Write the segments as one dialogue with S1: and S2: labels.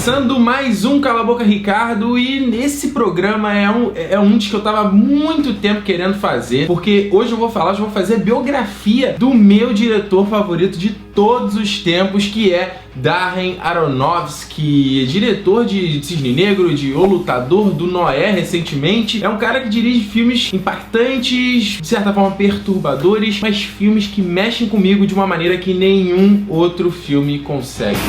S1: Começando mais um Cala a Boca Ricardo, e nesse programa é um dos que eu tava há muito tempo querendo fazer, porque hoje eu vou fazer a biografia do meu diretor favorito de todos os tempos, que é Darren Aronofsky, diretor de Cisne Negro, de O Lutador, do Noé recentemente. É um cara que dirige filmes impactantes, de certa forma perturbadores, mas filmes que mexem comigo de uma maneira que nenhum outro filme consegue.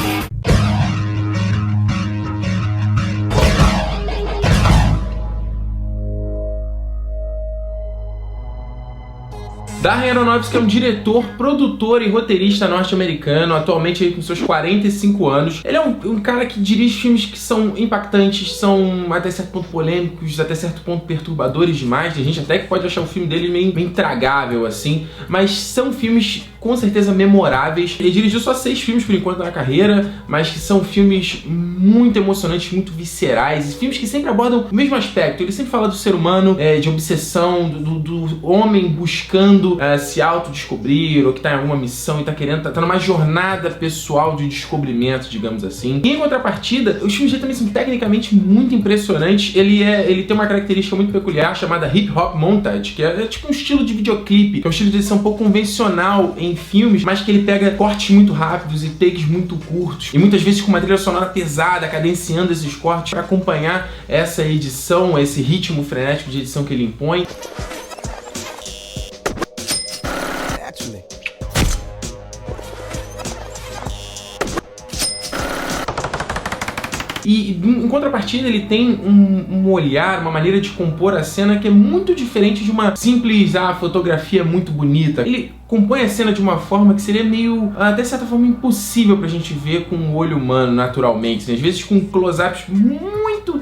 S1: Darren Aronofsky é um diretor, produtor e roteirista norte-americano, atualmente aí com seus 45 anos. Ele é um cara que dirige filmes que são impactantes, são até certo ponto polêmicos, até certo ponto perturbadores demais. Tem gente até que pode achar o filme dele meio intragável, assim, mas são filmes com certeza memoráveis. Ele dirigiu só 6 filmes por enquanto na carreira, mas que são filmes muito emocionantes, muito viscerais, filmes que sempre abordam o mesmo aspecto. Ele sempre fala do ser humano, de obsessão, do homem buscando se autodescobrir, ou que tá em alguma missão e tá querendo, tá numa jornada pessoal de descobrimento, digamos assim. E em contrapartida, os filmes dele também são tecnicamente muito impressionantes. Ele tem uma característica muito peculiar chamada hip hop montage, que é tipo um estilo de videoclipe, que é um estilo de edição um pouco convencional em filmes, mas que ele pega cortes muito rápidos e takes muito curtos, e muitas vezes com uma trilha sonora pesada, cadenciando esses cortes para acompanhar essa edição, esse ritmo frenético de edição que ele impõe. E em contrapartida ele tem um olhar, uma maneira de compor a cena que é muito diferente de uma simples fotografia muito bonita. Ele compõe a cena de uma forma que seria meio, até certa forma, impossível pra gente ver com o olho humano naturalmente, né? Às vezes com close-ups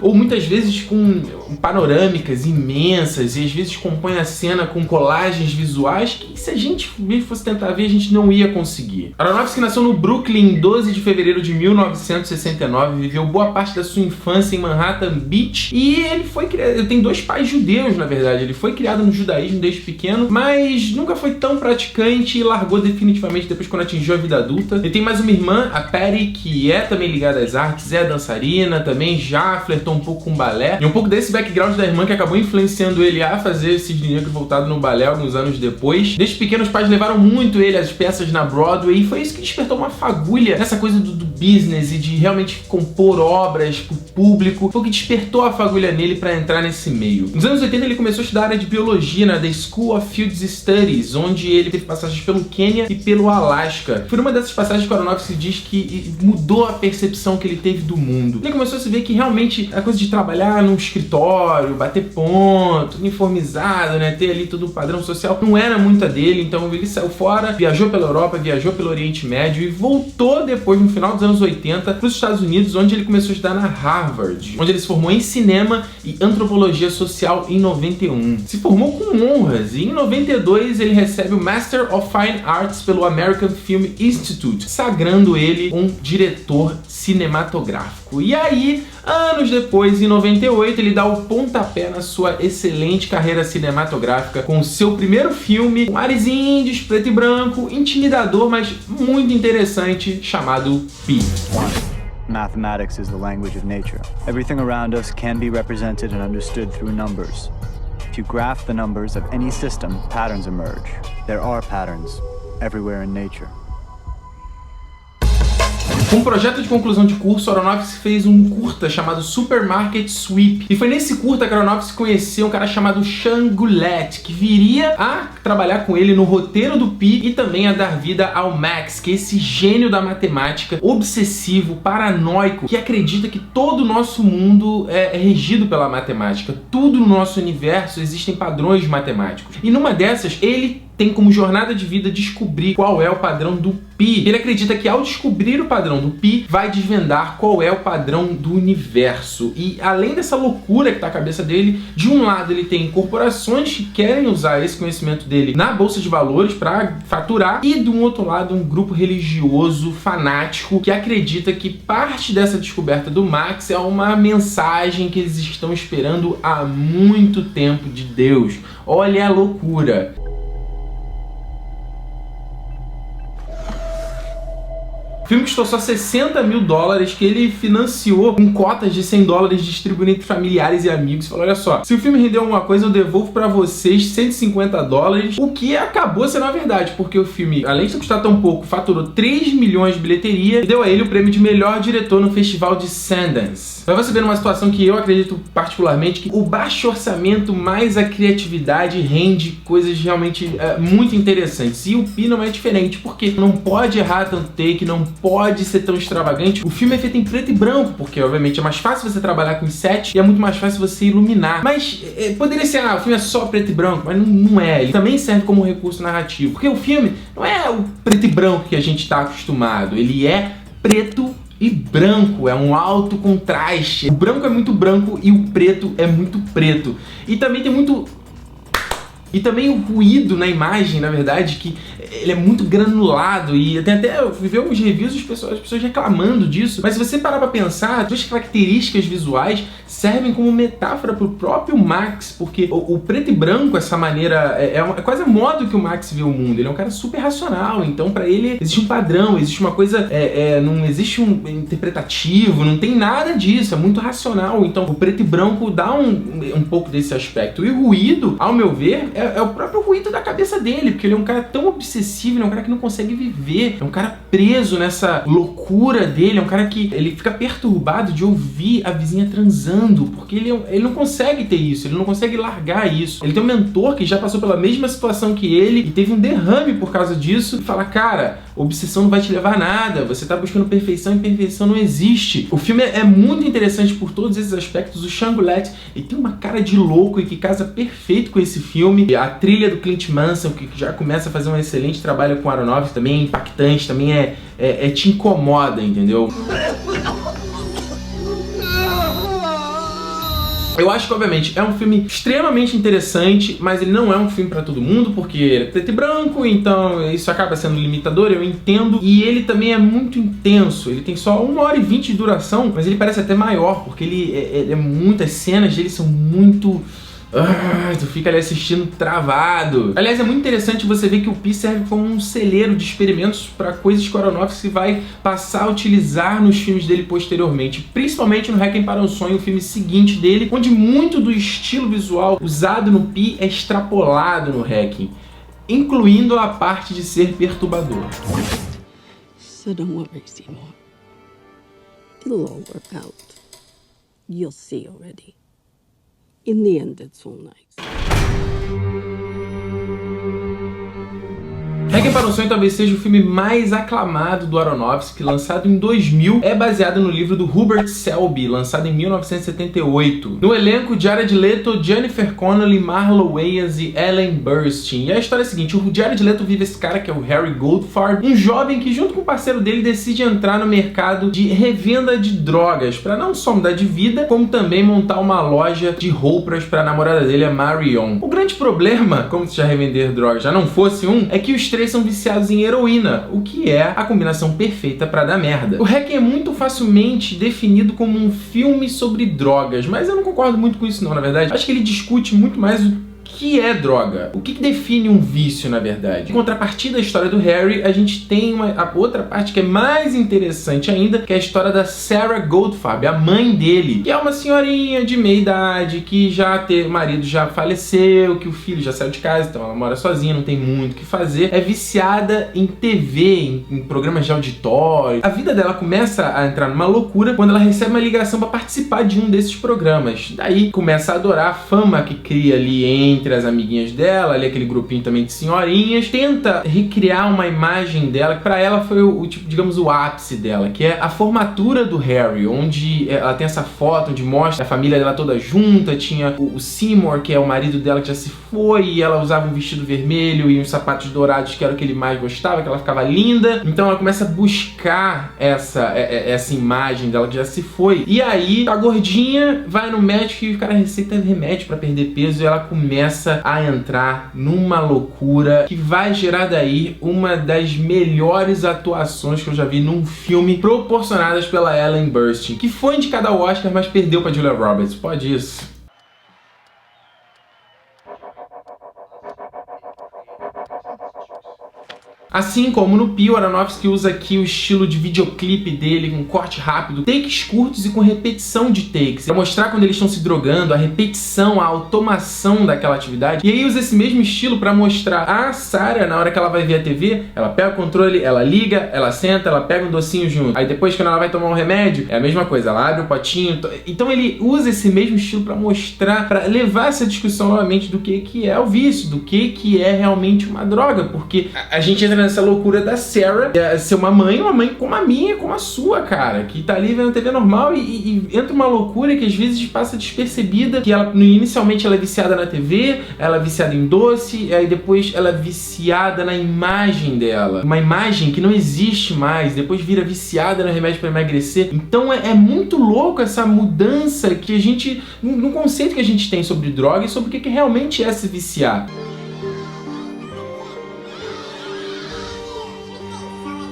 S1: ou muitas vezes com panorâmicas imensas, e às vezes compõe a cena com colagens visuais que, se a gente fosse tentar ver, a gente não ia conseguir. Aronofsky nasceu no Brooklyn em 12 de fevereiro de 1969, viveu boa parte da sua infância em Manhattan Beach, e ele foi criado, ele tem 2 pais judeus, na verdade. Ele foi criado no judaísmo desde pequeno, mas nunca foi tão praticante e largou definitivamente depois quando atingiu a vida adulta. Ele tem mais uma irmã, a Patty, que é também ligada às artes, é dançarina, também já flertou um pouco com balé, e um pouco desse background da irmã que acabou influenciando ele a fazer Cisne Negro voltado no balé alguns anos depois. Desde pequeno os pais levaram muito ele às peças na Broadway, e foi isso que despertou uma fagulha nessa coisa do business e de realmente compor obras pro público. Foi o que despertou a fagulha nele para entrar nesse meio. Nos anos 80 ele começou a estudar a área de biologia na The School of Field Studies, onde ele teve passagens pelo Quênia e pelo Alasca. Foi uma dessas passagens que o Aronofsky diz que mudou a percepção que ele teve do mundo. Ele começou a se ver que realmente a coisa de trabalhar num escritório, bater ponto, uniformizado, né, ter ali todo o padrão social, não era muita dele. Então ele saiu fora, viajou pela Europa, viajou pelo Oriente Médio e voltou depois, no final dos anos 80, para os Estados Unidos, onde ele começou a estudar na Harvard, onde ele se formou em cinema e antropologia social em 91. Se formou com honras, e em 92 ele recebe o Master of Fine Arts pelo American Film Institute, sagrando ele um diretor cinematográfico. E aí, anos depois, em 98, ele dá o pontapé na sua excelente carreira cinematográfica com o seu primeiro filme, um ares índios, preto e branco, intimidador, mas muito interessante, chamado Pi.
S2: Mathematics is the language of nature. Everything around us can be represented and understood through numbers. If you graph the numbers of any system, patterns emerge. There are patterns everywhere in nature.
S1: Com um projeto de conclusão de curso, Aronofsky fez um curta chamado Supermarket Sweep. E foi nesse curta que Aronofsky conheceu um cara chamado Sean Goulet, que viria a trabalhar com ele no roteiro do Pi e também a dar vida ao Max, que é esse gênio da matemática, obsessivo, paranoico, que acredita que todo o nosso mundo é regido pela matemática. Tudo no nosso universo existem padrões matemáticos. E numa dessas, ele tem como jornada de vida descobrir qual é o padrão do Pi. Ele acredita que ao descobrir o padrão do Pi, vai desvendar qual é o padrão do universo. E além dessa loucura que tá na cabeça dele, de um lado ele tem corporações que querem usar esse conhecimento dele na bolsa de valores para faturar, e do outro lado um grupo religioso fanático que acredita que parte dessa descoberta do Max é uma mensagem que eles estão esperando há muito tempo de Deus. Olha a loucura! O filme custou só 60 mil dólares, que ele financiou com cotas de 100 dólares distribuindo entre familiares e amigos. Falou, olha só, se o filme rendeu alguma coisa, eu devolvo pra vocês 150 dólares, o que acabou sendo a verdade, porque o filme, além de custar tão pouco, faturou 3 milhões de bilheteria e deu a ele o prêmio de melhor diretor no Festival de Sundance. Pra você ver numa situação que eu acredito particularmente, que o baixo orçamento mais a criatividade rende coisas realmente muito interessantes. E o Pi não é diferente, porque não pode errar tanto take, não pode ser tão extravagante. O filme é feito em preto e branco, porque obviamente é mais fácil você trabalhar com set e é muito mais fácil você iluminar. Mas poderia ser, o filme é só preto e branco, mas não é. Ele também serve como recurso narrativo, porque o filme não é o preto e branco que a gente está acostumado, ele é preto e branco, é um alto contraste. O branco é muito branco e o preto é muito preto. E também tem muito... E também o ruído na imagem, na verdade, que ele é muito granulado e tem até, eu vi alguns reviews as pessoas reclamando disso, mas se você parar pra pensar, as duas características visuais servem como metáfora pro próprio Max, porque o preto e branco, essa maneira, é quase a modo que o Max vê o mundo. Ele é um cara super racional, então pra ele existe um padrão, existe uma coisa, não existe um interpretativo, não tem nada disso, é muito racional. Então o preto e branco dá um pouco desse aspecto. E o ruído, ao meu ver, é o próprio ruído da cabeça dele, porque ele é um cara tão obsessivo, ele é um cara que não consegue viver, é um cara preso nessa loucura dele, é um cara que ele fica perturbado de ouvir a vizinha transando, porque ele não consegue ter isso, ele não consegue largar isso. Ele tem um mentor que já passou pela mesma situação que ele e teve um derrame por causa disso, e fala, cara, obsessão não vai te levar a nada, você tá buscando perfeição e perfeição não existe. O filme é muito interessante por todos esses aspectos. O Shangulette, ele tem uma cara de louco e que casa perfeito com esse filme. A trilha do Clint Mansell, que já começa a fazer um excelente trabalho com Aronofsky, também é impactante, também te incomoda, entendeu? Eu acho que, obviamente, é um filme extremamente interessante, mas ele não é um filme pra todo mundo, porque ele é preto e branco, então isso acaba sendo limitador, eu entendo. E ele também é muito intenso, ele tem só 1h20 de duração, mas ele parece até maior, porque muitas cenas dele são muito... tu fica ali assistindo travado. Aliás, é muito interessante você ver que o Pi serve como um celeiro de experimentos para coisas que o Aronofsky vai passar a utilizar nos filmes dele posteriormente, principalmente no Requiem para um Sonho, o filme seguinte dele, onde muito do estilo visual usado no Pi é extrapolado no Requiem, incluindo a parte de ser perturbador.
S3: So don't worry, Seymour. It'll all work out. You'll see already. In the end, it's all nice.
S1: Requiem para um Sonho talvez seja o filme mais aclamado do Aronofsky, lançado em 2000, é baseado no livro do Hubert Selby, lançado em 1978. No elenco, Jared Leto, Jennifer Connelly, Marlon Wayans e Ellen Burstyn. E a história é a seguinte, o Jared Leto vive esse cara que é o Harry Goldfarb, um jovem que junto com o parceiro dele decide entrar no mercado de revenda de drogas, para não só mudar de vida, como também montar uma loja de roupas para a namorada dele, a Marion. O grande problema, como se já revender drogas já não fosse é que os três são viciados em heroína, o que é a combinação perfeita pra dar merda. O Requiem é muito facilmente definido como um filme sobre drogas, mas eu não concordo muito com isso não, na verdade. Acho que ele discute muito mais o que é droga? O que define um vício, na verdade? Em contrapartida à história do Harry, a gente tem a outra parte que é mais interessante ainda, que é a história da Sarah Goldfarb, a mãe dele, que é uma senhorinha de meia idade, que o marido já faleceu, que o filho já saiu de casa, então ela mora sozinha, não tem muito o que fazer, é viciada em TV, em programas de auditório. A vida dela começa a entrar numa loucura quando ela recebe uma ligação para participar de um desses programas. Daí começa a adorar a fama que cria ali entre as amiguinhas dela, ali aquele grupinho também de senhorinhas, tenta recriar uma imagem dela que pra ela foi o tipo, digamos, o ápice dela, que é a formatura do Harry, onde ela tem essa foto onde mostra a família dela toda junta, tinha o Seymour, que é o marido dela que já se foi, e ela usava um vestido vermelho e uns sapatos dourados que era o que ele mais gostava, que ela ficava linda, então ela começa a buscar essa imagem dela que já se foi, e aí a gordinha vai no médico e o cara receita remédio pra perder peso e ela começa a entrar numa loucura que vai gerar daí uma das melhores atuações que eu já vi num filme, proporcionadas pela Ellen Burstyn, que foi indicada ao Oscar, mas perdeu pra Julia Roberts. Pode isso? Assim como no Pi, o Aronofsky usa aqui o estilo de videoclipe dele, com corte rápido, takes curtos e com repetição de takes, pra mostrar quando eles estão se drogando, a repetição, a automação daquela atividade. E aí usa esse mesmo estilo pra mostrar a Sarah, na hora que ela vai ver a TV, ela pega o controle, ela liga, ela senta, ela pega um docinho junto. Aí depois, quando ela vai tomar um remédio, é a mesma coisa, ela abre o potinho. Então ele usa esse mesmo estilo pra mostrar, pra levar essa discussão novamente do que é o vício, do que é realmente uma droga, porque a gente entra nessa loucura da Sarah ser uma mãe como a minha, como a sua, cara, que tá ali vendo TV normal e entra uma loucura que às vezes passa despercebida, que ela inicialmente ela é viciada na TV, ela é viciada em doce, aí depois ela é viciada na imagem dela, uma imagem que não existe mais, depois vira viciada no remédio para emagrecer. Então é muito louco essa mudança que a gente, no conceito que a gente tem sobre droga e sobre o que realmente é se viciar.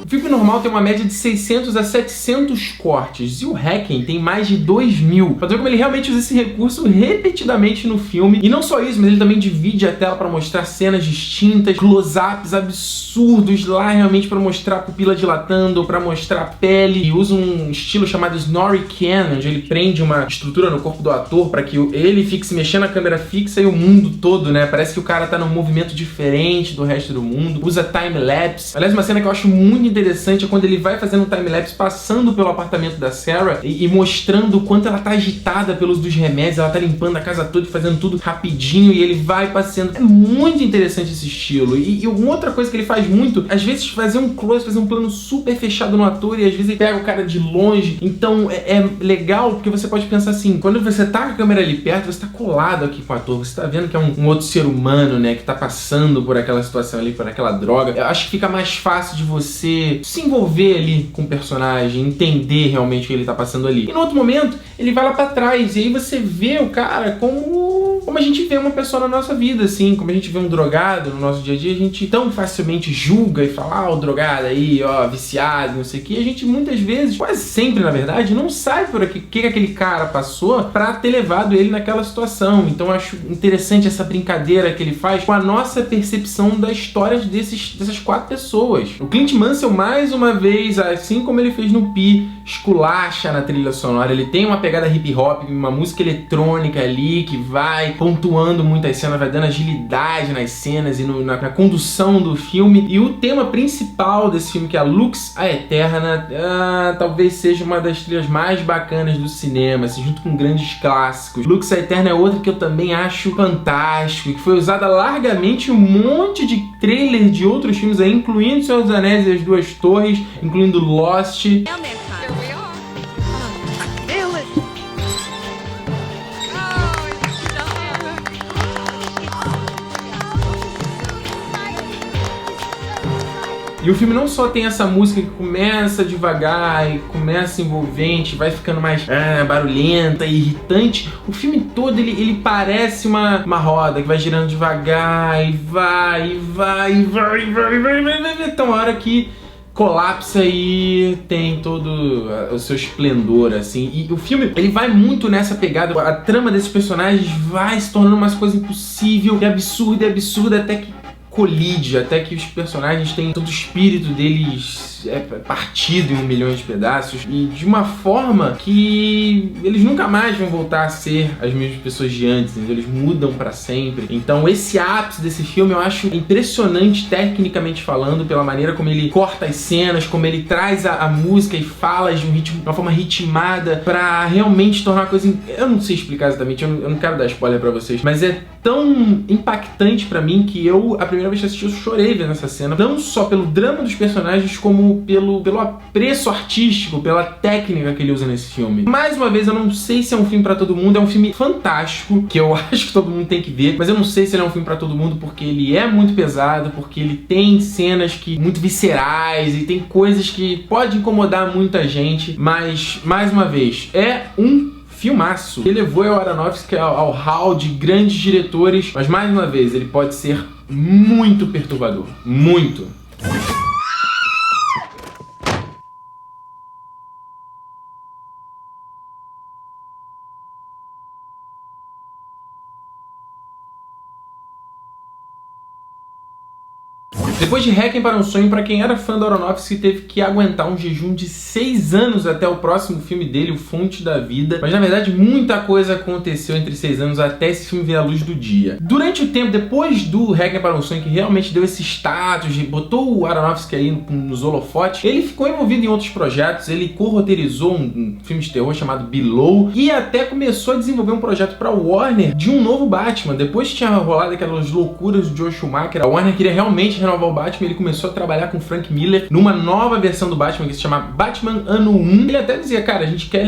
S1: O filme normal tem uma média de 600 a 700 cortes, e o Hacking tem mais de 2000. Pra ver como ele realmente usa esse recurso repetidamente no filme. E não só isso, mas ele também divide a tela pra mostrar cenas distintas, close-ups absurdos lá realmente pra mostrar a pupila dilatando, pra mostrar a pele. E usa um estilo chamado Snorri Cannon, onde ele prende uma estrutura no corpo do ator pra que ele fique se mexendo na câmera fixa e o mundo todo, né? Parece que o cara tá num movimento diferente do resto do mundo. Usa time-lapse. Aliás, uma cena que eu acho muito interessante é quando ele vai fazendo um time-lapse passando pelo apartamento da Sarah e mostrando o quanto ela tá agitada pelo uso dos remédios, ela tá limpando a casa toda e fazendo tudo rapidinho e ele vai passeando. É muito interessante esse estilo. E uma outra coisa que ele faz muito, às vezes fazer um close, fazer um plano super fechado no ator e às vezes ele pega o cara de longe. Então é legal porque você pode pensar assim, quando você tá com a câmera ali perto, você tá colado aqui com o ator, você tá vendo que é um outro ser humano, né, que tá passando por aquela situação ali, por aquela droga. Eu acho que fica mais fácil de você se envolver ali com o personagem, entender realmente o que ele tá passando ali. E no outro momento, ele vai lá pra trás, e aí você vê o cara como a gente vê uma pessoa na nossa vida, assim, como a gente vê um drogado no nosso dia a dia, a gente tão facilmente julga e fala, o drogado aí, ó, viciado, não sei o que, a gente muitas vezes, quase sempre na verdade, não sabe por que aquele cara passou pra ter levado ele naquela situação. Então eu acho interessante essa brincadeira que ele faz com a nossa percepção da história dessas 4 pessoas. O Clint Mansell, mais uma vez, assim como ele fez no Pi, esculacha na trilha sonora. Ele tem uma pegada hip hop, uma música eletrônica ali que vai pontuando muitas cenas, vai dando agilidade nas cenas e na condução do filme. E o tema principal desse filme, que é a Lux, a Eterna, talvez seja uma das trilhas mais bacanas do cinema, assim, junto com grandes clássicos. Lux, a Eterna é outra que eu também acho fantástico, que foi usada largamente em um monte de trailer de outros filmes aí, incluindo Senhor dos Anéis e as Duas Torres, incluindo Lost. E o filme não só tem essa música que começa devagar e começa envolvente, vai ficando mais barulhenta e irritante, o filme todo ele parece uma roda que vai girando devagar e vai, até uma hora que colapsa e tem todo o seu esplendor, assim. E o filme, ele vai muito nessa pegada, a trama desses personagens vai se tornando uma coisa impossível e absurda até que colide, até que os personagens têm todo o espírito deles partido em 1 milhão de pedaços e de uma forma que eles nunca mais vão voltar a ser as mesmas pessoas de antes, entendeu? Eles mudam pra sempre. Então esse ápice desse filme eu acho impressionante tecnicamente falando, pela maneira como ele corta as cenas, como ele traz a música e fala de um ritmo, de uma forma ritmada pra realmente tornar uma coisa... Eu não sei explicar exatamente, eu não quero dar spoiler pra vocês, mas é tão impactante pra mim que a primeira vez que assisti, eu chorei vendo essa cena, não só pelo drama dos personagens, como pelo apreço artístico, pela técnica que ele usa nesse filme. Mais uma vez, eu não sei se é um filme pra todo mundo, é um filme fantástico, que eu acho que todo mundo tem que ver, mas eu não sei se ele é um filme pra todo mundo porque ele é muito pesado, porque ele tem cenas muito viscerais e tem coisas que podem incomodar muita gente, mas, mais uma vez, é um filmaço. Ele levou o Aronofsky ao hall de grandes diretores, mas mais uma vez, ele pode ser muito perturbador. Muito. Depois de Requiem para um Sonho, pra quem era fã do Aronofsky, teve que aguentar um jejum de 6 anos até o próximo filme dele, O Fonte da Vida. Mas na verdade muita coisa aconteceu entre 6 anos até esse filme ver a luz do dia. Durante o tempo, depois do Requiem para um Sonho, que realmente deu esse status, botou o Aronofsky aí nos holofotes, ele ficou envolvido em outros projetos, ele co-roteirizou um filme de terror chamado Below e até começou a desenvolver um projeto pra Warner de um novo Batman. Depois que tinha rolado aquelas loucuras do Joel Schumacher, a Warner queria realmente renovar o Batman, ele começou a trabalhar com Frank Miller numa nova versão do Batman que se chama Batman Ano 1. Ele até dizia, cara, a gente quer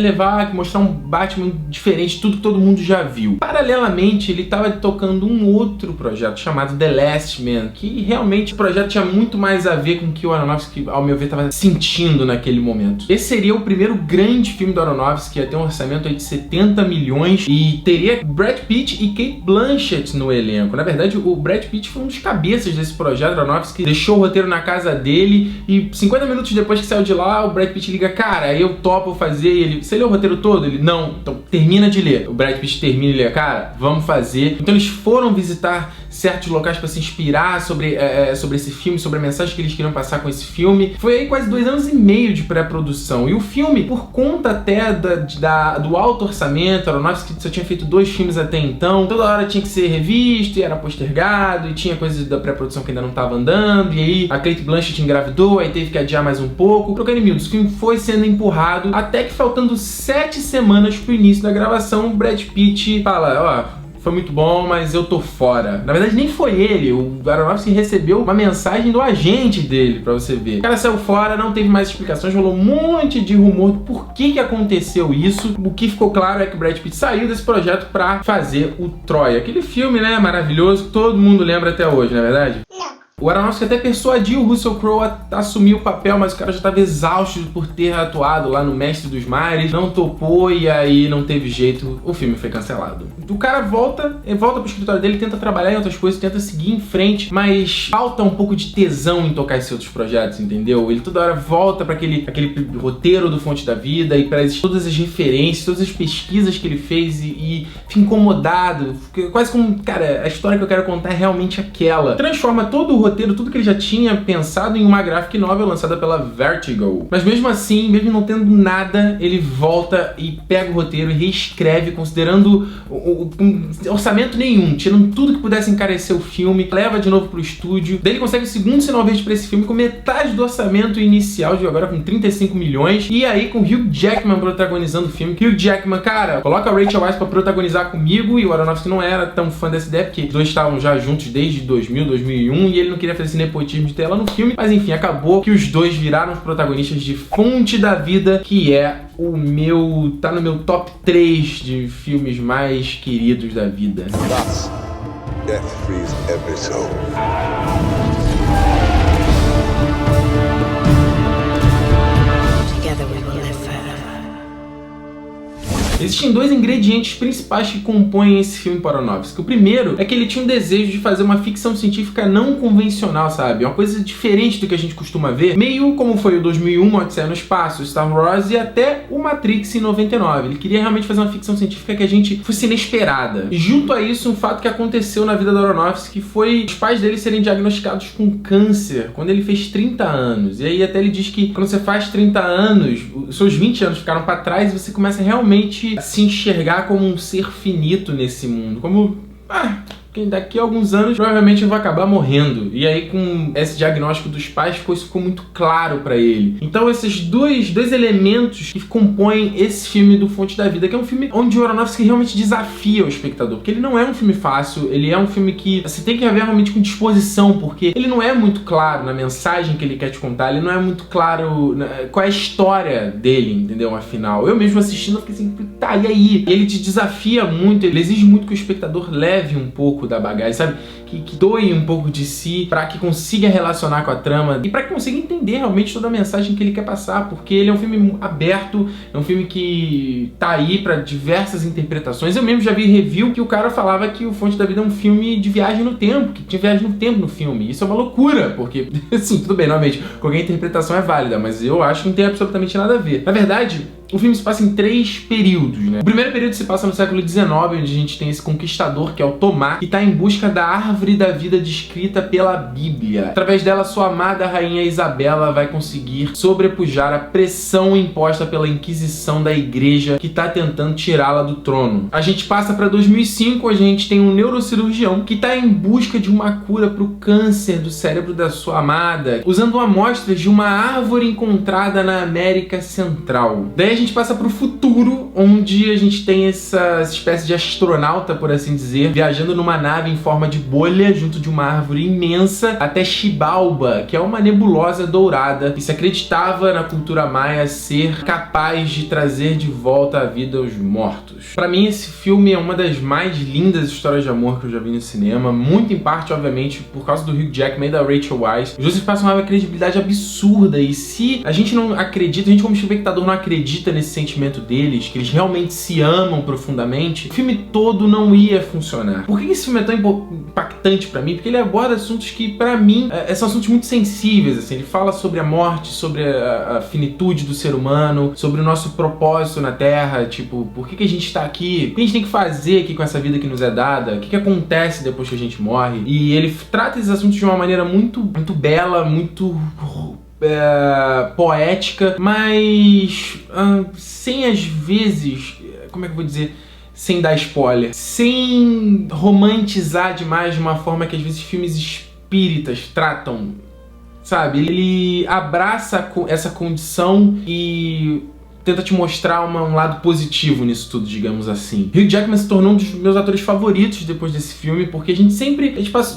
S1: mostrar um Batman diferente de tudo que todo mundo já viu. Paralelamente, ele estava tocando um outro projeto chamado The Last Man, que realmente o projeto tinha muito mais a ver com o que o Aronofsky, ao meu ver, estava sentindo naquele momento. Esse seria o primeiro grande filme do Aronofsky, ia ter um orçamento aí de 70 milhões e teria Brad Pitt e Cate Blanchett no elenco. Na verdade, o Brad Pitt foi um dos cabeças desse projeto. O Aronofsky deixou o roteiro na casa dele e 50 minutos depois que saiu de lá, o Brad Pitt liga, cara, eu topo fazer. E ele, você leu o roteiro todo? Ele, não. Então termina de ler. O Brad Pitt termina e ele, cara, vamos fazer. Então eles foram visitar certos locais para se inspirar sobre esse filme, sobre a mensagem que eles queriam passar com esse filme. Foi aí quase 2 anos e meio de pré-produção. E o filme, por conta até do alto orçamento, Aronofsky só tinha feito 2 filmes até então, toda hora tinha que ser revisto e era postergado, e tinha coisas da pré-produção que ainda não tava andando, e aí a Cate Blanchett engravidou, aí teve que adiar mais um pouco. Trocando em miúdos, o filme foi sendo empurrado, até que faltando 7 semanas pro início da gravação, o Brad Pitt fala, ó, foi muito bom, mas eu tô fora. Na verdade, nem foi ele. O Aronofsky recebeu uma mensagem do agente dele, pra você ver. O cara saiu fora, não teve mais explicações, rolou um monte de rumor do por que aconteceu isso. O que ficou claro é que o Brad Pitt saiu desse projeto pra fazer o Troia. Aquele filme, né, maravilhoso, que todo mundo lembra até hoje, não é verdade? O Aronofsky até persuadiu o Russell Crowe a assumir o papel, mas o cara já estava exausto por ter atuado lá no Mestre dos Mares, não topou e aí não teve jeito, o filme foi cancelado. O cara volta pro escritório dele, tenta trabalhar em outras coisas, tenta seguir em frente, mas falta um pouco de tesão em tocar esses outros projetos, entendeu? Ele toda hora volta para aquele roteiro do Fonte da Vida e para todas as referências, todas as pesquisas que ele fez e fica incomodado, quase como, cara, a história que eu quero contar é realmente aquela. Transforma todo o roteiro, tudo que ele já tinha pensado em uma graphic novel lançada pela Vertigo. Mas mesmo assim, mesmo não tendo nada, ele volta e pega o roteiro e reescreve, considerando orçamento nenhum, tirando tudo que pudesse encarecer o filme, leva de novo pro estúdio. Daí ele consegue o segundo sinal verde pra esse filme com metade do orçamento inicial, de agora com 35 milhões. E aí com Hugh Jackman protagonizando o filme. Hugh Jackman, cara, coloca a Rachel Weisz pra protagonizar comigo, e o Aronofsky não era tão fã dessa ideia, porque os dois estavam já juntos desde 2000, 2001, e ele não queria fazer esse nepotismo de ter ela no filme, mas enfim, acabou que os dois viraram os protagonistas de Fonte da Vida, que é tá no meu top 3 de filmes mais queridos da vida.
S4: Thus, death frees every soul.
S3: Together we will live forever.
S1: Existem 2 ingredientes principais que compõem esse filme para Aronofsky. O primeiro é que ele tinha um desejo de fazer uma ficção científica não convencional, sabe? Uma coisa diferente do que a gente costuma ver, meio como foi o 2001, Odisseia no Espaço, Star Wars e até o Matrix em 99. Ele queria realmente fazer uma ficção científica que a gente fosse inesperada. E junto a isso, um fato que aconteceu na vida do Aronofsky foi os pais dele serem diagnosticados com câncer quando ele fez 30 anos. E aí até ele diz que quando você faz 30 anos, os seus 20 anos ficaram para trás e você começa realmente a se enxergar como um ser finito nesse mundo, como daqui a alguns anos provavelmente eu vou acabar morrendo. E aí com esse diagnóstico dos pais isso ficou muito claro pra ele. Então esses dois elementos que compõem esse filme do Fonte da Vida, que é um filme onde o Aronofsky realmente desafia o espectador, porque ele não é um filme fácil, ele é um filme que você tem que ver realmente com disposição, porque ele não é muito claro na mensagem que ele quer te contar, ele não é muito claro qual é a história dele, entendeu? Afinal, eu mesmo assistindo eu fiquei assim, tá, e aí? Ele te desafia muito, ele exige muito que o espectador leve um pouco da bagagem, sabe? Que doe um pouco de si pra que consiga relacionar com a trama e pra que consiga entender realmente toda a mensagem que ele quer passar, porque ele é um filme aberto, é um filme que tá aí pra diversas interpretações. Eu mesmo já vi review que o cara falava que o Fonte da Vida é um filme de viagem no tempo, que tinha viagem no tempo no filme. Isso é uma loucura, porque, assim, tudo bem, normalmente, qualquer interpretação é válida, mas eu acho que não tem absolutamente nada a ver. Na verdade, o filme se passa em 3 períodos, né? O primeiro período se passa no século XIX, onde a gente tem esse conquistador, que é o Tomás, que está em busca da árvore da vida descrita pela Bíblia. Através dela, sua amada rainha Isabela vai conseguir sobrepujar a pressão imposta pela Inquisição da Igreja, que está tentando tirá-la do trono. A gente passa para 2005, a gente tem um neurocirurgião que está em busca de uma cura para o câncer do cérebro da sua amada, usando amostras de uma árvore encontrada na América Central. Daí a gente passa para o futuro, onde a gente tem essa espécie de astronauta, por assim dizer, viajando numa nave em forma de bolha junto de uma árvore imensa até Xibalba, que é uma nebulosa dourada que se acreditava na cultura maia ser capaz de trazer de volta a vida aos mortos. Para mim, esse filme é uma das mais lindas histórias de amor que eu já vi no cinema, muito em parte, obviamente, por causa do Hugh Jackman e da Rachel Weisz. Os dois passam uma credibilidade absurda, e se a gente não acredita, a gente como espectador não acredita nesse sentimento deles, que eles realmente se amam profundamente, o filme todo não ia funcionar. Por que esse filme é tão impactante pra mim? Porque ele aborda assuntos que, pra mim, são assuntos muito sensíveis, assim. Ele fala sobre a morte, sobre a finitude do ser humano, sobre o nosso propósito na Terra, tipo, por que a gente tá aqui? O que a gente tem que fazer aqui com essa vida que nos é dada? O que acontece depois que a gente morre? E ele trata esses assuntos de uma maneira muito bela, muito poética, mas sem, às vezes, como é que eu vou dizer, sem dar spoiler, sem romantizar demais de uma forma que às vezes filmes espíritas tratam, sabe? Ele abraça essa condição e tenta te mostrar um lado positivo nisso tudo, digamos assim. Hugh Jackman se tornou um dos meus atores favoritos depois desse filme, porque a gente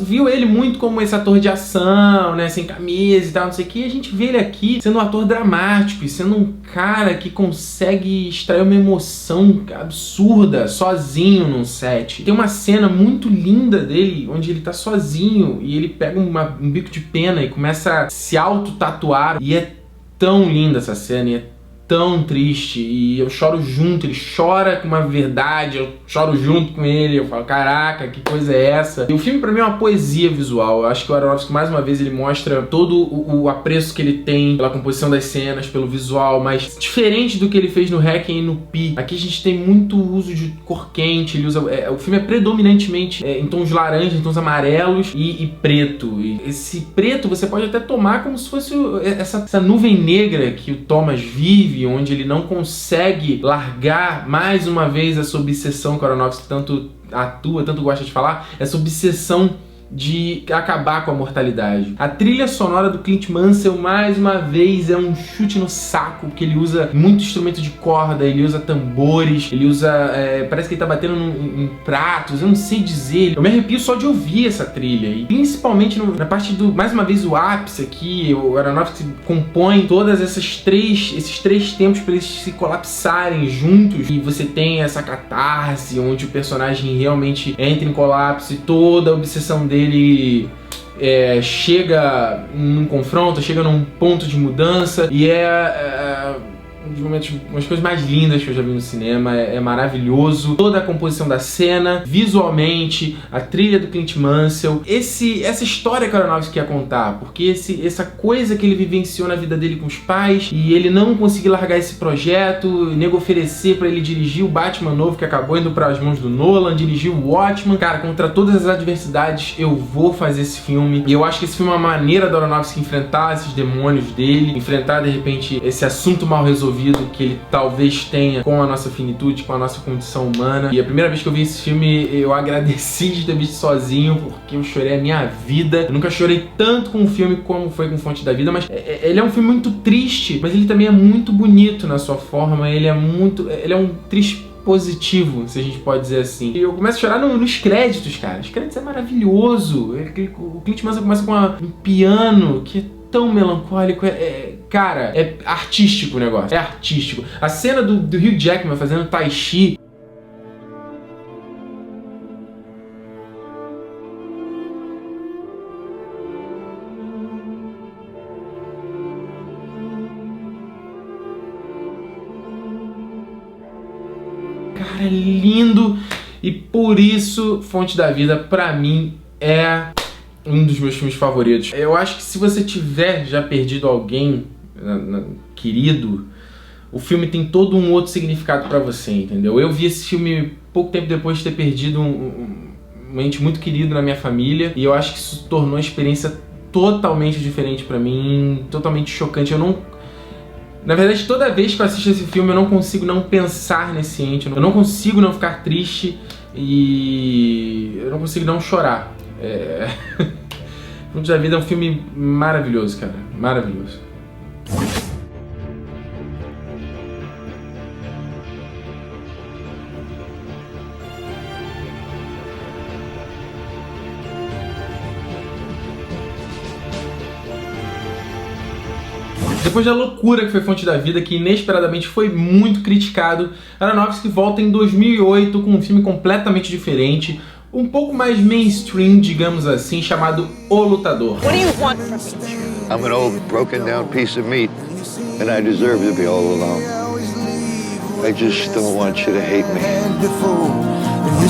S1: viu ele muito como esse ator de ação, né, sem camisa e tal, não sei o que, e a gente vê ele aqui sendo um ator dramático e sendo um cara que consegue extrair uma emoção absurda sozinho num set. Tem uma cena muito linda dele, onde ele tá sozinho e ele pega um bico de pena e começa a se auto-tatuar, e é tão linda essa cena, e é tão triste, e eu choro junto, ele chora com uma verdade, eu choro junto com ele, eu falo, caraca, que coisa é essa? E o filme pra mim é uma poesia visual. Eu acho que o Aronofsky, mais uma vez, ele mostra todo o apreço que ele tem pela composição das cenas, pelo visual, mas diferente do que ele fez no Requiem e no Pi, aqui a gente tem muito uso de cor quente, ele usa, o filme é predominantemente em tons laranjas, em tons amarelos e preto. E esse preto você pode até tomar como se fosse essa nuvem negra que o Thomas vive, onde ele não consegue largar mais uma vez essa obsessão que o Aronofsky tanto atua, tanto gosta de falar, essa obsessão de acabar com a mortalidade. A trilha sonora do Clint Mansell, mais uma vez, é um chute no saco, porque ele usa muito instrumento de corda, ele usa tambores, ele usa... parece que ele tá batendo em pratos, eu não sei dizer. Eu me arrepio só de ouvir essa trilha, e principalmente na parte do, mais uma vez, o ápice aqui, o Aronofsky compõe todas esses três tempos para eles se colapsarem juntos, e você tem essa catarse, onde o personagem realmente entra em colapso, e toda a obsessão dele chega num confronto, chega num ponto de mudança, e um dos momentos, umas coisas mais lindas que eu já vi no cinema. É maravilhoso, toda a composição da cena, visualmente, a trilha do Clint Mansell, essa história que o Aronofsky quer contar, porque essa coisa que ele vivenciou na vida dele com os pais, e ele não conseguir largar esse projeto, o nego oferecer pra ele dirigir o Batman novo, que acabou indo pras mãos do Nolan, dirigir o Watchmen. Cara, contra todas as adversidades, eu vou fazer esse filme, e eu acho que esse filme é uma maneira do Aronofsky enfrentar esses demônios dele, enfrentar, de repente, esse assunto mal resolvido que ele talvez tenha com a nossa finitude, com a nossa condição humana. E a primeira vez que eu vi esse filme, eu agradeci de ter visto sozinho, porque eu chorei a minha vida. Eu nunca chorei tanto com um filme como foi com Fonte da Vida, mas ele é um filme muito triste, mas ele também é muito bonito na sua forma. Ele é um triste positivo, se a gente pode dizer assim. E eu começo a chorar nos créditos, cara. Os créditos é maravilhoso. O Clint Mansell começa com um piano que é tão melancólico, cara, é artístico o negócio, é artístico. A cena do Hugh Jackman fazendo Tai Chi, cara, é lindo, e por isso Fonte da Vida, pra mim, é um dos meus filmes favoritos. Eu acho que se você tiver já perdido alguém querido, o filme tem todo um outro significado pra você, entendeu? Eu vi esse filme pouco tempo depois de ter perdido um ente muito querido na minha família, e eu acho que isso tornou a experiência totalmente diferente pra mim, totalmente chocante. Na verdade, toda vez que eu assisto esse filme, eu não consigo não pensar nesse ente, eu não consigo não ficar triste e eu não consigo não chorar. Frutos da Vida é um filme maravilhoso, cara, maravilhoso. Depois da loucura que foi Fonte da Vida, que inesperadamente foi muito criticado, Aronofsky volta em 2008 com um filme completamente diferente, um pouco mais mainstream, digamos assim, chamado O Lutador.
S5: What do you want from me?
S4: I'm an old, broken down piece of meat, and I deserve to be all alone. I just don't want you to hate me.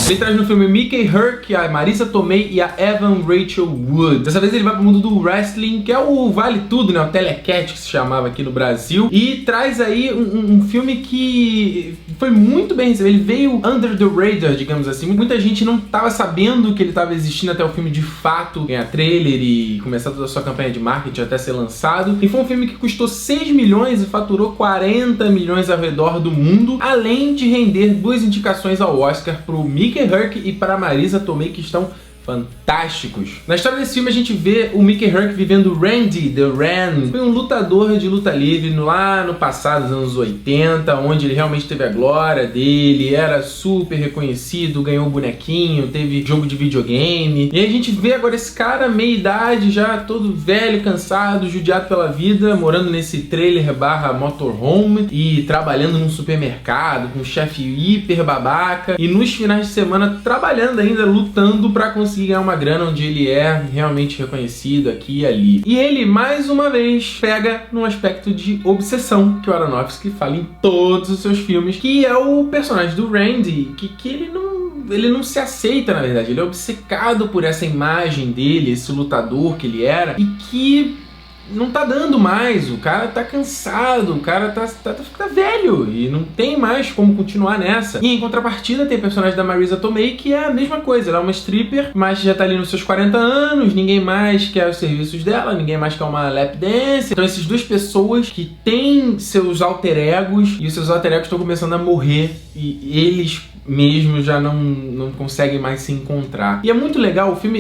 S1: Ele traz no filme Mickey Herc, a Marisa Tomei e a Evan Rachel Wood. Dessa vez ele vai pro mundo do wrestling, que é o Vale Tudo, né? O Telecat, que se chamava aqui no Brasil. E traz aí um filme que foi muito bem recebido. Ele veio under the radar, digamos assim. Muita gente não tava sabendo que ele tava existindo até o filme de fato ganhar trailer e começar toda a sua campanha de marketing até ser lançado. E foi um filme que custou 6 milhões e faturou 40 milhões ao redor do mundo, além de render 2 indicações ao Oscar pro Mickey Herc e para Marisa Tomei, que estão fantásticos. Na história desse filme a gente vê o Mickey Herc vivendo Randy, The Ran. Foi um lutador de luta livre lá no passado, nos anos 80, onde ele realmente teve a glória dele, era super reconhecido, ganhou um bonequinho, teve jogo de videogame. E aí a gente vê agora esse cara, meia idade, já todo velho, cansado, judiado pela vida, morando nesse trailer barra motorhome e trabalhando num supermercado com um chefe hiper babaca e nos finais de semana trabalhando ainda, lutando pra conseguir ganhar uma grana onde ele é realmente reconhecido aqui e ali. E ele, mais uma vez, pega num aspecto de obsessão que o Aronofsky fala em todos os seus filmes, que é o personagem do Randy, que ele não se aceita, na verdade. Ele é obcecado por essa imagem dele, esse lutador que ele era, e que não tá dando mais, o cara tá cansado, o cara tá velho e não tem mais como continuar nessa. E em contrapartida tem a personagem da Marisa Tomei, que é a mesma coisa, ela é uma stripper, mas já tá ali nos seus 40 anos, ninguém mais quer os serviços dela, ninguém mais quer uma lap dance. Então essas duas pessoas que têm seus alter egos, e os seus alter egos estão começando a morrer, e eles mesmo já não conseguem mais se encontrar. E é muito legal, o filme,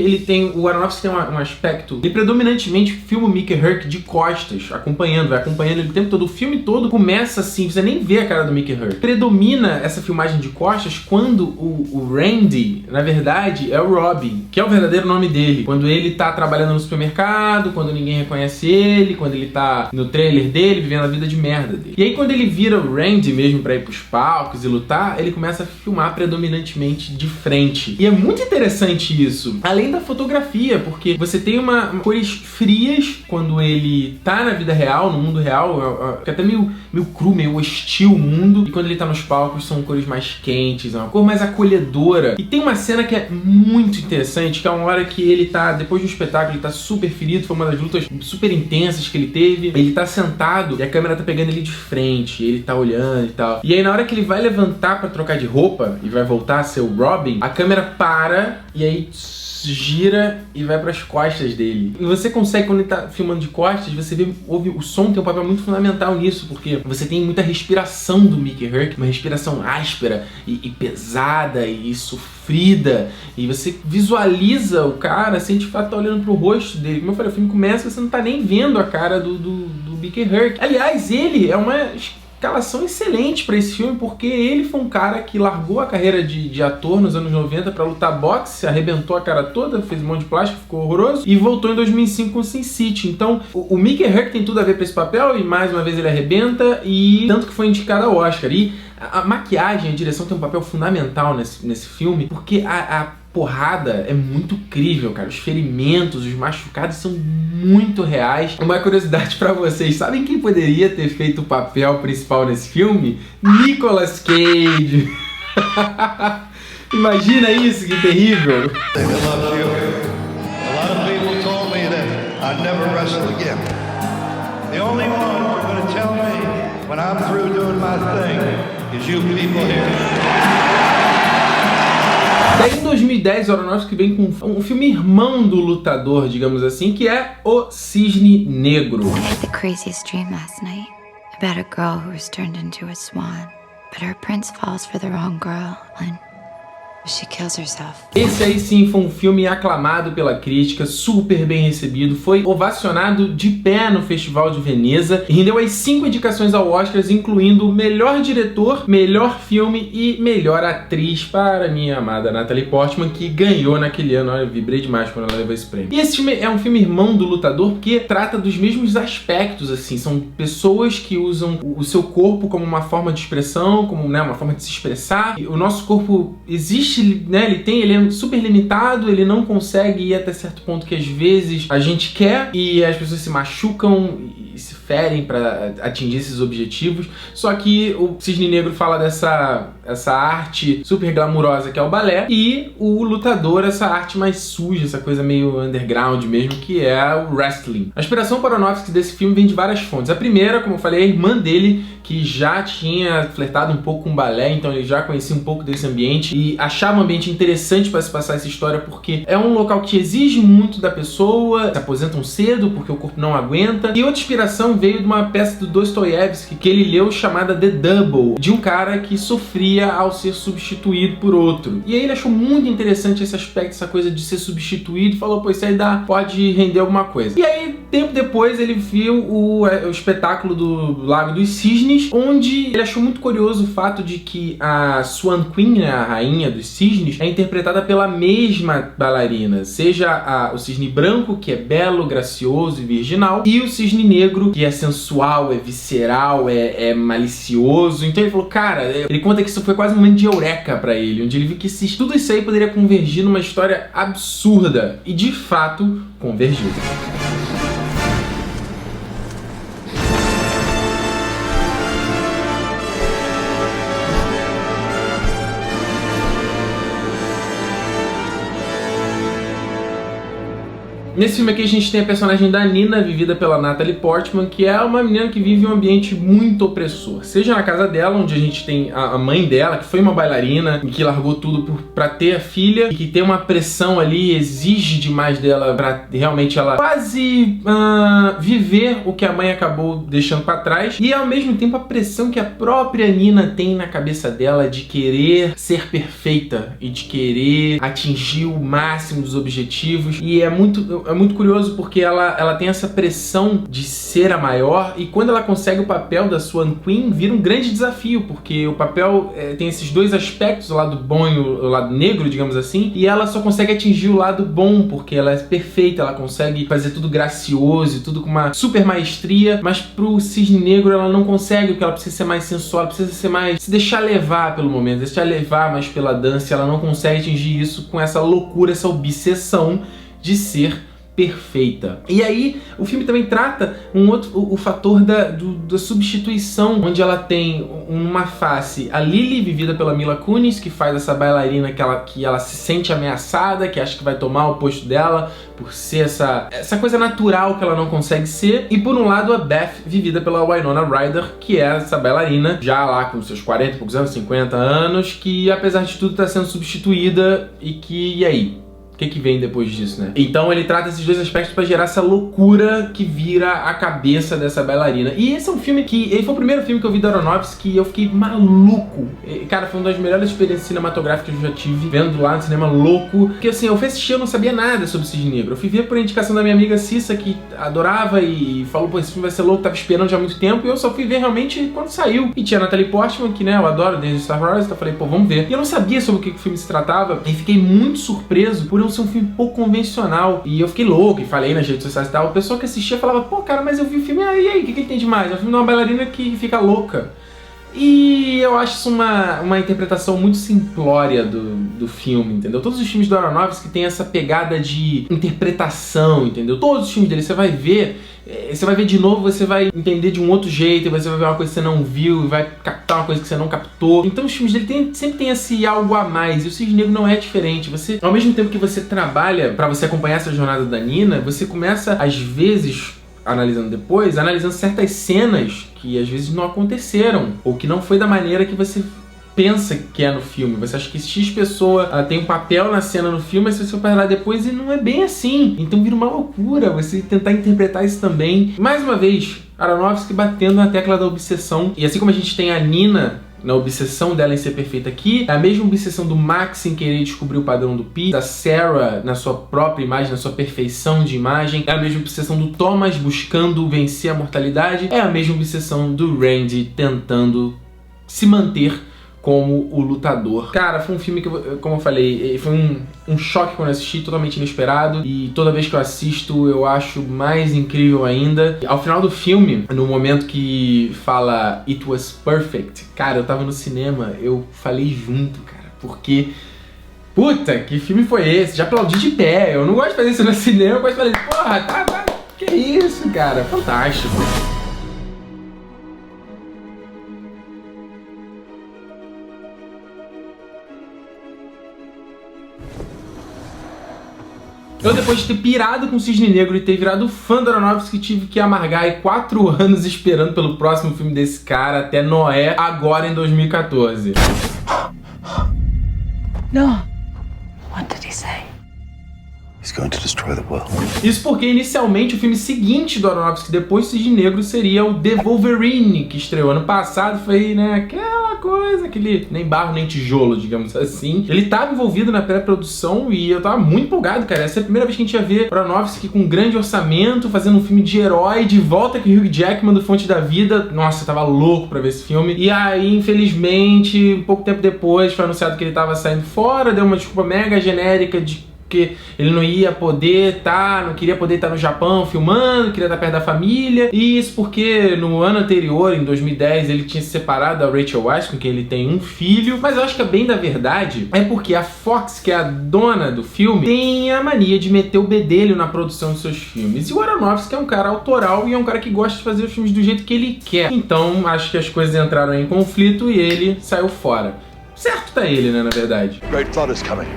S1: o Aronofsky tem um aspecto, ele predominantemente filma o Mickey Herc de costas, vai acompanhando ele o tempo todo. O filme todo começa assim, você nem vê a cara do Mickey Herc. Predomina essa filmagem de costas quando o Randy, na verdade, é o Robin, que é o verdadeiro nome dele. Quando ele tá trabalhando no supermercado, quando ninguém reconhece ele, quando ele tá no trailer dele, vivendo a vida de merda dele. E aí quando ele vira o Randy mesmo pra ir pros palcos e lutar, ele começa a filmar predominantemente de frente. E é muito interessante isso, além da fotografia, porque você tem cores frias quando ele tá na vida real, no mundo real, que é até meio cru, meio hostil o mundo, e quando ele tá nos palcos são cores mais quentes, é uma cor mais acolhedora. E tem uma cena que é muito interessante, que é uma hora que ele tá, depois do espetáculo, ele tá super ferido, foi uma das lutas super intensas que ele teve, ele tá sentado e a câmera tá pegando ele de frente, ele tá olhando e tal. E aí na hora que ele vai levantar pra trocar de roupa e vai voltar a ser o Robin, a câmera para e aí gira e vai para as costas dele. E você consegue, quando ele tá filmando de costas, você ouve o som, tem um papel muito fundamental nisso, porque você tem muita respiração do Mickey Herc, uma respiração áspera e pesada e sofrida, e você visualiza o cara sem de fato tá olhando pro rosto dele. Como eu falei, o filme começa e você não tá nem vendo a cara do Mickey Herc. Aliás, ele é uma escalação excelente pra esse filme, porque ele foi um cara que largou a carreira de ator nos anos 90 pra lutar boxe, arrebentou a cara toda, fez um monte de plástico, ficou horroroso, e voltou em 2005 com Sin City. Então o Mickey Herc tem tudo a ver pra esse papel, e mais uma vez ele arrebenta, e tanto que foi indicado ao Oscar. E a maquiagem, a direção tem um papel fundamental nesse filme, porque a porrada é muito crível, cara. Os ferimentos, os machucados são muito reais. Uma curiosidade pra vocês, sabem quem poderia ter feito o papel principal nesse filme? Nicolas Cage! Imagina isso, que terrível!
S6: I love you. A lot of people told me that I'd never wrestle again. The only one who's gonna tell me when I'm through doing my thing, is you people here.
S1: Daí em 2010, o Aronofsky vem com um filme irmão do Lutador, digamos assim, que é O Cisne Negro.
S7: I had the craziest dream last night about a girl who was turned into a swan, but her prince falls for the wrong girl and she kills herself.
S1: Esse aí sim foi um filme aclamado pela crítica, super bem recebido, foi ovacionado de pé no Festival de Veneza e rendeu as 5 indicações ao Oscar, incluindo melhor diretor, melhor filme e melhor atriz para minha amada Natalie Portman, que ganhou naquele ano. Olha, eu vibrei demais quando ela levou esse prêmio. E esse filme é um filme irmão do Lutador porque trata dos mesmos aspectos, assim, são pessoas que usam o seu corpo como uma forma de expressão, como, né, uma forma de se expressar. E o nosso corpo existe, né, ele é super limitado, ele não consegue ir até certo ponto que às vezes a gente quer e as pessoas se machucam e se ferem para atingir esses objetivos. Só que o Cisne Negro fala essa arte super glamurosa que é o balé e o Lutador, essa arte mais suja, essa coisa meio underground mesmo, que é o wrestling. A inspiração para o Aronofsky desse filme vem de várias fontes. A primeira, como eu falei, é a irmã dele, que já tinha flertado um pouco com balé, então ele já conhecia um pouco desse ambiente e achava um ambiente interessante para se passar essa história, porque é um local que exige muito da pessoa, se aposentam cedo porque o corpo não aguenta. E outra inspiração veio de uma peça do Dostoiévski que ele leu chamada The Double, de um cara que sofria ao ser substituído por outro. E aí ele achou muito interessante esse aspecto, essa coisa de ser substituído, e falou, pô, isso aí pode render alguma coisa. E aí, tempo depois, ele viu o espetáculo do Lago dos Cisnes, onde ele achou muito curioso o fato de que a Swan Queen, a rainha dos cisnes, é interpretada pela mesma bailarina, seja o cisne branco, que é belo, gracioso e virginal, e o cisne negro, que é sensual, é visceral, é malicioso. Então ele falou, cara, ele conta que isso foi quase um momento de eureka pra ele, onde ele viu que tudo isso aí poderia convergir numa história absurda, e de fato convergiu. Nesse filme aqui a gente tem a personagem da Nina, vivida pela Natalie Portman, que é uma menina que vive em um ambiente muito opressor. Seja na casa dela, onde a gente tem a mãe dela, que foi uma bailarina e que largou tudo pra ter a filha, e que tem uma pressão ali, exige demais dela pra realmente ela quase viver o que a mãe acabou deixando pra trás. E ao mesmo tempo a pressão que a própria Nina tem na cabeça dela de querer ser perfeita e de querer atingir o máximo dos objetivos. E é muito curioso porque ela tem essa pressão de ser a maior, e quando ela consegue o papel da Swan Queen, vira um grande desafio, porque o papel tem esses dois aspectos, o lado bom e o lado negro, digamos assim, e ela só consegue atingir o lado bom, porque ela é perfeita, ela consegue fazer tudo gracioso, tudo com uma super maestria, mas pro Cisne Negro ela não consegue, porque ela precisa ser mais sensual, ela precisa ser mais, se deixar levar pelo momento, deixar levar mais pela dança, e ela não consegue atingir isso com essa loucura, essa obsessão de ser perfeita. E aí o filme também trata o fator da substituição, onde ela tem uma face a Lily, vivida pela Mila Kunis, que faz essa bailarina que ela se sente ameaçada, que acha que vai tomar o posto dela por ser essa coisa natural que ela não consegue ser. E por um lado a Beth, vivida pela Winona Ryder, que é essa bailarina já lá com seus 40 e poucos anos, 50 anos, que apesar de tudo está sendo substituída, e aí? O que vem depois disso, né? Então ele trata esses dois aspectos pra gerar essa loucura que vira a cabeça dessa bailarina. E esse é um filme que... Ele foi o primeiro filme que eu vi do Aronofsky e eu fiquei maluco. Cara, foi uma das melhores experiências cinematográficas que eu já tive, vendo lá no cinema, louco. Porque assim, eu fui assistir, eu não sabia nada sobre o Cisne Negro. Eu fui ver por indicação da minha amiga Cissa, que adorava e falou, pô, esse filme vai ser louco, tava esperando já há muito tempo. E eu só fui ver realmente quando saiu. E tinha a Natalie Portman, que, né, eu adoro desde Star Wars. Então eu falei, pô, vamos ver. E eu não sabia sobre o que o filme se tratava. E fiquei muito surpreso por eu ser um filme pouco convencional. E eu fiquei louco e falei nas redes sociais e tal. O pessoal que assistia falava, pô, cara, mas eu vi o filme, e aí, o que ele tem de mais? É um filme de uma bailarina que fica louca. E eu acho isso uma interpretação muito simplória do filme, entendeu? Todos os filmes do Aronofsky têm essa pegada de interpretação, entendeu? Todos os filmes dele, você vai ver de novo, você vai entender de um outro jeito, e você vai ver uma coisa que você não viu, e vai captar uma coisa que você não captou. Então os filmes dele sempre tem esse algo a mais, e o Cisne Negro não é diferente. Você, ao mesmo tempo que você trabalha pra você acompanhar essa jornada da Nina, você começa, às vezes, analisando depois, analisando certas cenas que às vezes não aconteceram, ou que não foi da maneira que você pensa que é no filme. Você acha que X pessoa tem um papel na cena no filme, mas você vai lá depois e não é bem assim. Então vira uma loucura você tentar interpretar isso também. Mais uma vez, Aronofsky batendo na tecla da obsessão. E assim como a gente tem a Nina na obsessão dela em ser perfeita aqui, é a mesma obsessão do Max em querer descobrir o padrão do Pi, da Sarah na sua própria imagem, na sua perfeição de imagem, é a mesma obsessão do Thomas buscando vencer a mortalidade, é a mesma obsessão do Randy tentando se manter como o lutador. Cara, foi um filme que, como eu falei, foi um choque quando eu assisti, totalmente inesperado, e toda vez que eu assisto eu acho mais incrível ainda. Ao final do filme, no momento que fala It was perfect, cara, eu tava no cinema, eu falei junto, cara, porque puta, que filme foi esse? Já aplaudi de pé, eu não gosto de fazer isso no cinema, eu gosto de fazer, porra, tá, que isso, cara, fantástico. Eu, depois de ter pirado com o Cisne Negro e ter virado fã do Aronofsky, tive que amargar aí 4 anos esperando pelo próximo filme desse cara, até Noé, agora em 2014.
S5: No. What did he say?
S6: He's going to destroy the world.
S1: Isso porque, inicialmente, o filme seguinte do Aronofsky, depois do Cisne Negro, seria o The Wolverine, que estreou ano passado. Foi, né, aquela coisa, aquele nem barro nem tijolo, digamos assim. Ele tava envolvido na pré-produção e eu tava muito empolgado, cara. Essa é a primeira vez que a gente ia ver o Aronofsky com um grande orçamento, fazendo um filme de herói, de volta com o Hugh Jackman do Fonte da Vida. Nossa, eu tava louco pra ver esse filme. E aí, infelizmente, um pouco tempo depois, foi anunciado que ele tava saindo fora, deu uma desculpa mega genérica de que ele não ia poder estar, não queria poder estar no Japão filmando, queria estar perto da família. E isso porque no ano anterior, em 2010, ele tinha se separado da Rachel Weisz, com quem ele tem um filho. Mas eu acho que é bem da verdade, é porque a Fox, que é a dona do filme, tem a mania de meter o bedelho na produção de seus filmes. E o Aronofsky é um cara autoral e é um cara que gosta de fazer os filmes do jeito que ele quer. Então, acho que as coisas entraram em conflito e ele saiu fora. Certo tá ele, né, na verdade.
S6: Great flood is coming.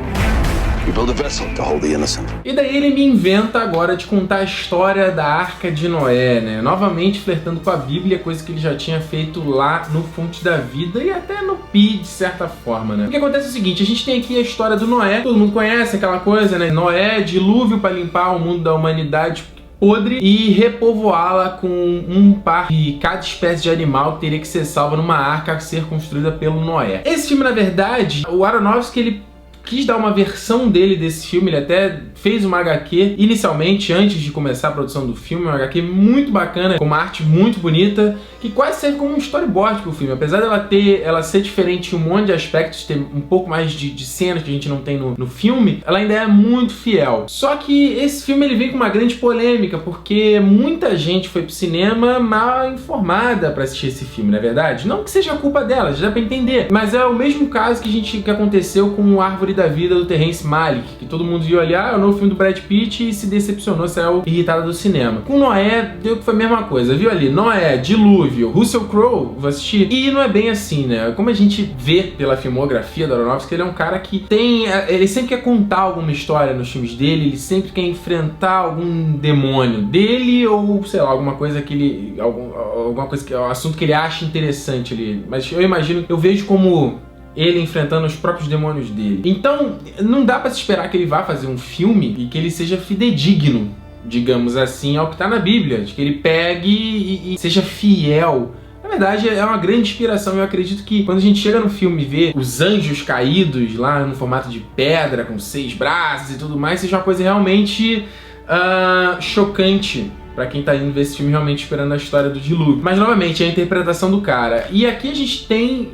S6: You build a vessel to hold the innocent.
S1: E daí ele me inventa agora de contar a história da Arca de Noé, né? Novamente flertando com a Bíblia, coisa que ele já tinha feito lá no Fonte da Vida e até no Pi, de certa forma, né? O que acontece é o seguinte, a gente tem aqui a história do Noé, todo mundo conhece aquela coisa, né? Noé, dilúvio para limpar o mundo da humanidade podre e repovoá-la com um par de cada espécie de animal que teria que ser salva numa arca a ser construída pelo Noé. Esse filme, na verdade, o Aronofsky, ele quis dar uma versão dele desse filme, ele até fez uma HQ inicialmente, antes de começar a produção do filme, uma HQ muito bacana, com uma arte muito bonita, que quase serve como um storyboard pro filme. Apesar dela ser diferente em um monte de aspectos, ter um pouco mais de cenas que a gente não tem no filme, ela ainda é muito fiel. Só que esse filme ele vem com uma grande polêmica, porque muita gente foi pro cinema mal informada pra assistir esse filme, não é verdade? Não que seja culpa dela, já dá pra entender, mas é o mesmo caso que aconteceu com o Árvore da Vida do Terrence Malick, que todo mundo viu ali, é o novo filme do Brad Pitt e se decepcionou, saiu irritada do cinema. Com Noé, deu que foi a mesma coisa, viu ali? Noé, dilúvio, Russell Crowe, vou assistir. E não é bem assim, né? Como a gente vê pela filmografia do Aronofsky, ele é um cara que ele sempre quer contar alguma história nos filmes dele, ele sempre quer enfrentar algum demônio dele ou, sei lá, alguma coisa que ele... alguma coisa que... um assunto que ele acha interessante ali. Mas eu vejo como ele enfrentando os próprios demônios dele. Então, não dá pra se esperar que ele vá fazer um filme e que ele seja fidedigno, digamos assim, ao que tá na Bíblia, de que ele pegue e seja fiel. Na verdade, é uma grande inspiração. Eu acredito que quando a gente chega no filme e vê os anjos caídos lá no formato de pedra, com 6 braços e tudo mais, seja uma coisa realmente chocante pra quem tá indo ver esse filme realmente esperando a história do dilúvio. Mas, novamente, é a interpretação do cara. E aqui a gente tem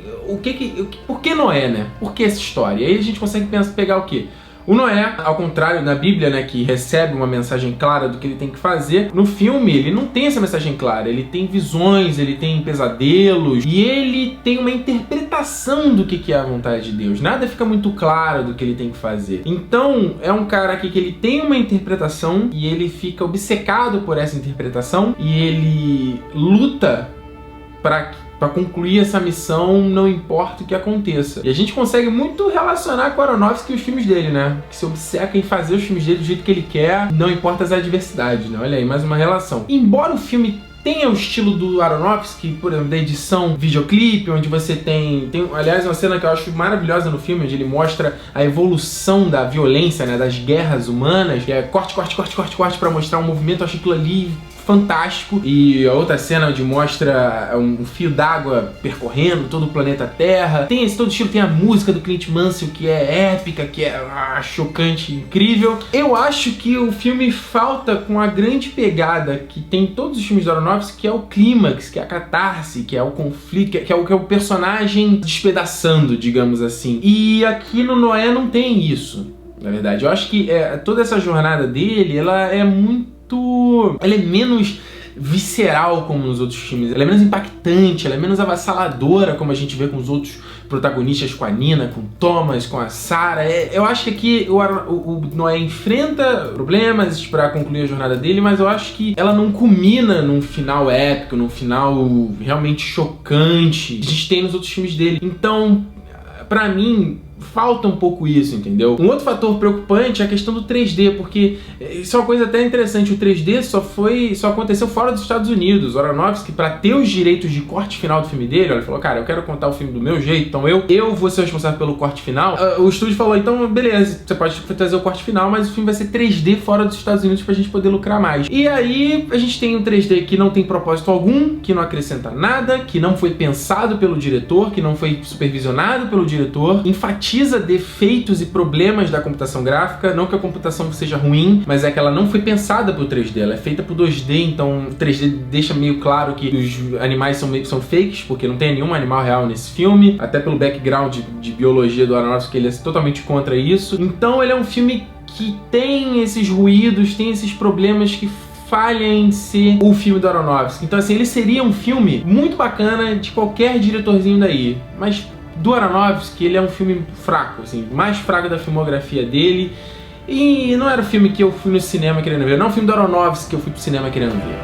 S1: por que Noé, né? Por que essa história? E aí a gente consegue pegar o quê? O Noé, ao contrário da Bíblia, né, que recebe uma mensagem clara do que ele tem que fazer, no filme ele não tem essa mensagem clara, ele tem visões, ele tem pesadelos, e ele tem uma interpretação do que é a vontade de Deus. Nada fica muito claro do que ele tem que fazer. Então, é um cara aqui que ele tem uma interpretação, e ele fica obcecado por essa interpretação, e ele luta para pra concluir essa missão, não importa o que aconteça. E a gente consegue muito relacionar com o Aronofsky e os filmes dele, né? Que se obceca em fazer os filmes dele do jeito que ele quer, não importa as adversidades, né? Olha aí, mais uma relação. Embora o filme tenha o estilo do Aronofsky, por exemplo, da edição videoclipe, onde você tem aliás, uma cena que eu acho maravilhosa no filme, onde ele mostra a evolução da violência, né, das guerras humanas, que é corte pra mostrar um movimento. Eu acho aquilo ali fantástico. E a outra cena onde mostra um fio d'água percorrendo todo o planeta Terra. Tem esse todo estilo, tem a música do Clint Mansell, que é épica, que é chocante, incrível. Eu acho que o filme falta com a grande pegada que tem em todos os filmes do Aronofsky, que é o clímax, que é a catarse, que é o conflito, que é o personagem despedaçando, digamos assim. E aqui no Noé não tem isso, na verdade. Eu acho que toda essa jornada dele, ela é menos visceral como nos outros filmes, ela é menos impactante, ela é menos avassaladora como a gente vê com os outros protagonistas, com a Nina, com o Thomas, com a Sarah. Eu acho que aqui o Noé enfrenta problemas para concluir a jornada dele, mas eu acho que ela não culmina num final épico, num final realmente chocante que a gente tem nos outros filmes dele. Então, pra mim, falta um pouco isso, entendeu? Um outro fator preocupante é a questão do 3D, porque isso é uma coisa até interessante. O 3D só aconteceu fora dos Estados Unidos. O Aronofsky, pra ter os direitos de corte final do filme dele, ele falou, cara, eu quero contar o filme do meu jeito, então eu vou ser responsável pelo corte final. O estúdio falou, então beleza, você pode trazer o corte final, mas o filme vai ser 3D fora dos Estados Unidos pra gente poder lucrar mais. E aí a gente tem um 3D que não tem propósito algum, que não acrescenta nada, que não foi pensado pelo diretor, que não foi supervisionado pelo diretor, enfatiza defeitos e problemas da computação gráfica. Não que a computação seja ruim, mas é que ela não foi pensada pro 3D, ela é feita pro 2D, então o 3D deixa meio claro que os animais são fakes, porque não tem nenhum animal real nesse filme, até pelo background de biologia do Aronofsky, ele é totalmente contra isso. Então ele é um filme que tem esses ruídos, tem esses problemas que falha em ser o filme do Aronofsky. Então assim, ele seria um filme muito bacana de qualquer diretorzinho daí, mas do Aronofsky, ele é um filme fraco, assim, mais fraco da filmografia dele. E não era o filme que eu fui no cinema querendo ver, não é um filme do Aronofsky que eu fui pro cinema querendo ver.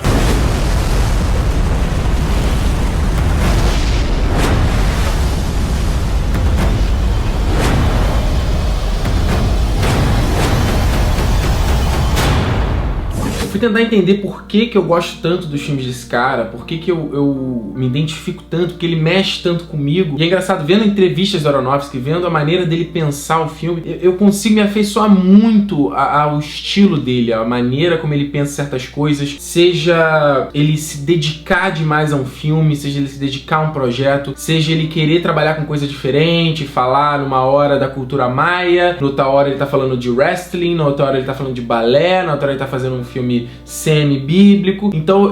S1: Fui tentar entender por que eu gosto tanto dos filmes desse cara, por que eu me identifico tanto, porque ele mexe tanto comigo. E é engraçado, vendo entrevistas do Aronofsky, vendo a maneira dele pensar o filme, eu consigo me afeiçoar muito ao estilo dele, a maneira como ele pensa certas coisas, seja ele se dedicar demais a um filme, seja ele se dedicar a um projeto, seja ele querer trabalhar com coisa diferente, falar numa hora da cultura maia, noutra hora ele tá falando de wrestling, noutra hora ele tá falando de balé, noutra hora ele tá fazendo um filme semi-bíblico. Então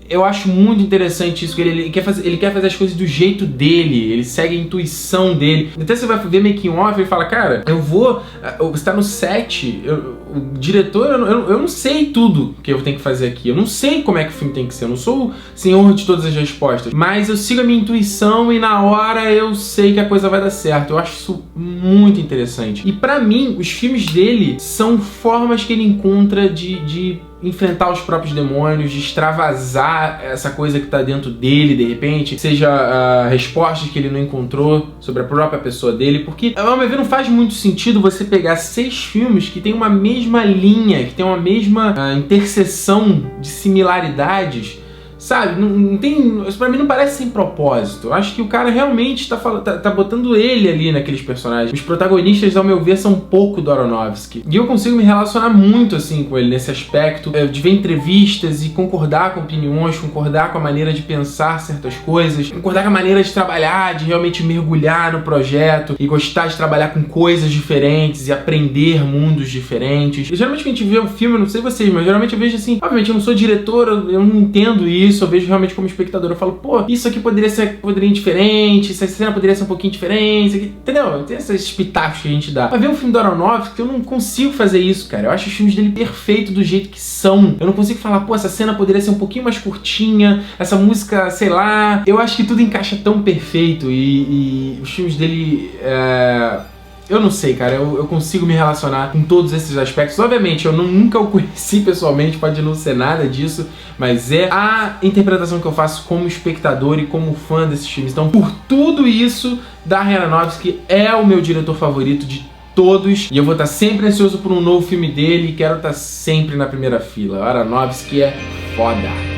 S1: eu acho muito interessante isso, que ele quer fazer as coisas do jeito dele, ele segue a intuição dele. Até você vai ver making off e fala, cara, você tá no set, o diretor, eu não sei tudo que eu tenho que fazer aqui, eu não sei como é que o filme tem que ser, eu não sou o senhor de todas as respostas, mas eu sigo a minha intuição e na hora eu sei que a coisa vai dar certo. Eu acho isso muito interessante. E pra mim, os filmes dele são formas que ele encontra de enfrentar os próprios demônios, de extravasar essa coisa que tá dentro dele, de repente, seja respostas que ele não encontrou sobre a própria pessoa dele, porque, ao meu ver, não faz muito sentido você pegar 6 filmes que tem uma mesma linha, que tem uma mesma interseção de similaridades, sabe? Não tem, isso pra mim não parece sem propósito. Eu acho que o cara realmente tá botando ele ali naqueles personagens. Os protagonistas, ao meu ver, são um pouco do Aronofsky. E eu consigo me relacionar muito, assim, com ele nesse aspecto, de ver entrevistas e concordar com opiniões, concordar com a maneira de pensar certas coisas, concordar com a maneira de trabalhar, de realmente mergulhar no projeto e gostar de trabalhar com coisas diferentes e aprender mundos diferentes. E geralmente quando a gente vê um filme, eu não sei vocês, mas geralmente eu vejo assim, obviamente eu não sou diretor, eu não entendo isso, eu vejo realmente como espectador, eu falo, pô, isso aqui poderia ser diferente, essa cena poderia ser um pouquinho diferente, isso aqui, entendeu? Tem esses pitacos que a gente dá. Mas ver um filme do Aronofsky, eu não consigo fazer isso, cara. Eu acho os filmes dele perfeitos do jeito que são. Eu não consigo falar, pô, essa cena poderia ser um pouquinho mais curtinha, essa música, sei lá. Eu acho que tudo encaixa tão perfeito e os filmes dele eu não sei, cara, eu consigo me relacionar com todos esses aspectos. Obviamente, eu nunca o conheci pessoalmente, pode não ser nada disso, mas é a interpretação que eu faço como espectador e como fã desses filmes. Então, por tudo isso, Darren Aronofsky é o meu diretor favorito de todos, e eu vou estar sempre ansioso por um novo filme dele e quero estar sempre na primeira fila. Aronofsky é foda.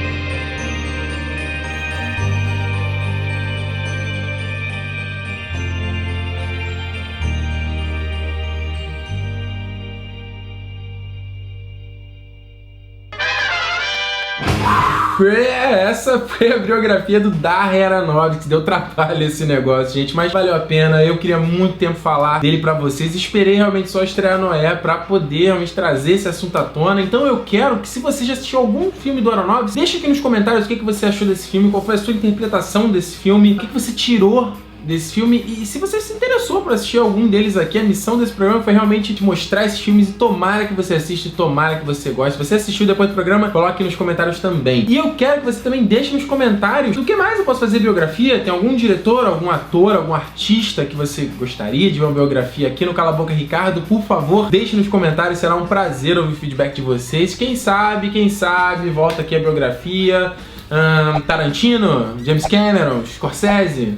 S1: Essa foi a biografia do Darren Aronofsky. Deu trabalho esse negócio, gente, mas valeu a pena. Eu queria muito tempo falar dele pra vocês. Esperei realmente só estrear Noé pra poder realmente trazer esse assunto à tona. Então eu quero que, se você já assistiu algum filme do Aronofsky, deixa aqui nos comentários o que você achou desse filme, qual foi a sua interpretação desse filme, o que você tirou desse filme, e se você se interessou por assistir algum deles aqui. A missão desse programa foi realmente te mostrar esses filmes, e tomara que você assista, tomara que você goste. Se você assistiu depois do programa, coloque nos comentários também. E eu quero que você também deixe nos comentários do que mais eu posso fazer biografia. Tem algum diretor, algum ator, algum artista que você gostaria de ver uma biografia aqui no Cala a Boca Ricardo? Por favor, deixe nos comentários, será um prazer ouvir o feedback de vocês. Quem sabe, volta aqui a biografia. Tarantino, James Cameron, Scorsese,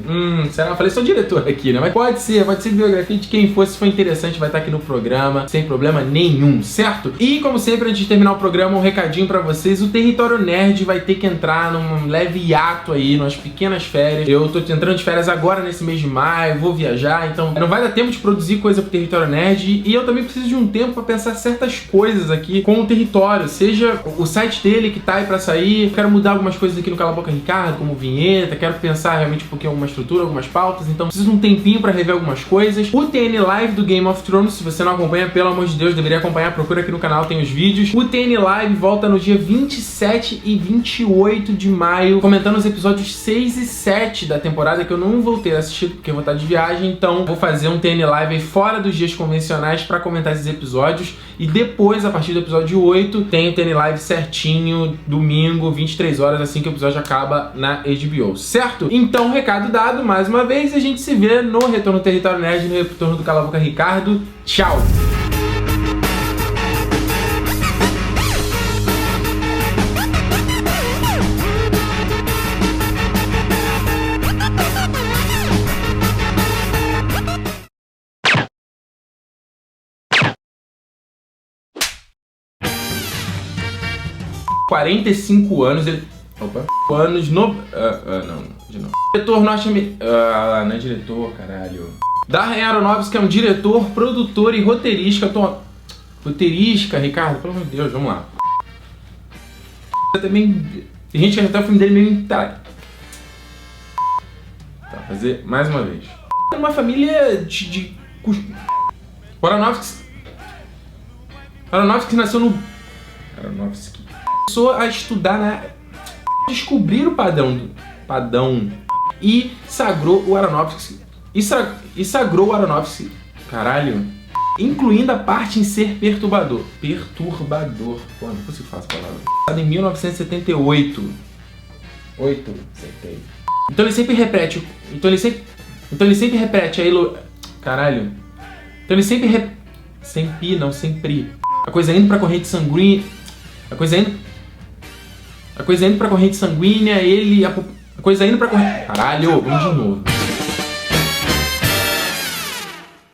S1: será? Eu falei, sou diretor aqui, né? Mas pode ser biografia de quem for. Se for interessante, vai estar aqui no programa, sem problema nenhum, certo? E como sempre, antes de terminar o programa, um recadinho pra vocês: o Território Nerd vai ter que entrar num leve hiato aí, numas pequenas férias. Eu tô entrando de férias agora nesse mês de maio, vou viajar, então não vai dar tempo de produzir coisa pro Território Nerd, e eu também preciso de um tempo pra pensar certas coisas aqui com o Território, seja o site dele que tá aí pra sair. Eu quero mudar algumas coisas aqui no Cala a Boca Ricardo, como vinheta, quero pensar realmente um pouquinho alguma estrutura, algumas pautas, então preciso de um tempinho pra rever algumas coisas. O TN Live do Game of Thrones, se você não acompanha, pelo amor de Deus, deveria acompanhar, procura aqui no canal, tem os vídeos. O TN Live volta no dia 27 e 28 de maio, comentando os episódios 6 e 7 da temporada, que eu não vou ter assistido porque eu vou estar de viagem, então vou fazer um TN Live aí fora dos dias convencionais pra comentar esses episódios, e depois, a partir do episódio 8, tem o TN Live certinho, domingo, 23 horas, assim que o episódio acaba na HBO, certo? Então, recado dado mais uma vez, e a gente se vê no Retorno ao Território Nerd, no Retorno do Cala a Boca Ricardo. Tchau! ...45 anos, ele... Opa. Anos no... não, de novo. Diretor norte-americano... não é diretor, caralho. Darren Aronofsky é um diretor, produtor e roteirista. Roteirista, Ricardo, pelo amor de Deus, vamos lá. Também... Tem gente que até o filme dele meio... Tá, fazer mais uma vez. É uma família de... O Aronofsky nasceu no... Começou a estudar, né? Descobrir o padrão e sagrou o Aronofsky. E sagrou o Aronofsky, caralho, incluindo a parte em ser perturbador. Pô, não consigo falar essa palavra. Em 1978. Então ele sempre repete. Então ele sempre repete a caralho. Então ele sempre sempre. A coisa indo pra corrente sanguínea. A coisa indo pra corrente sanguínea, a coisa indo pra corrente... Caralho, vamos de novo.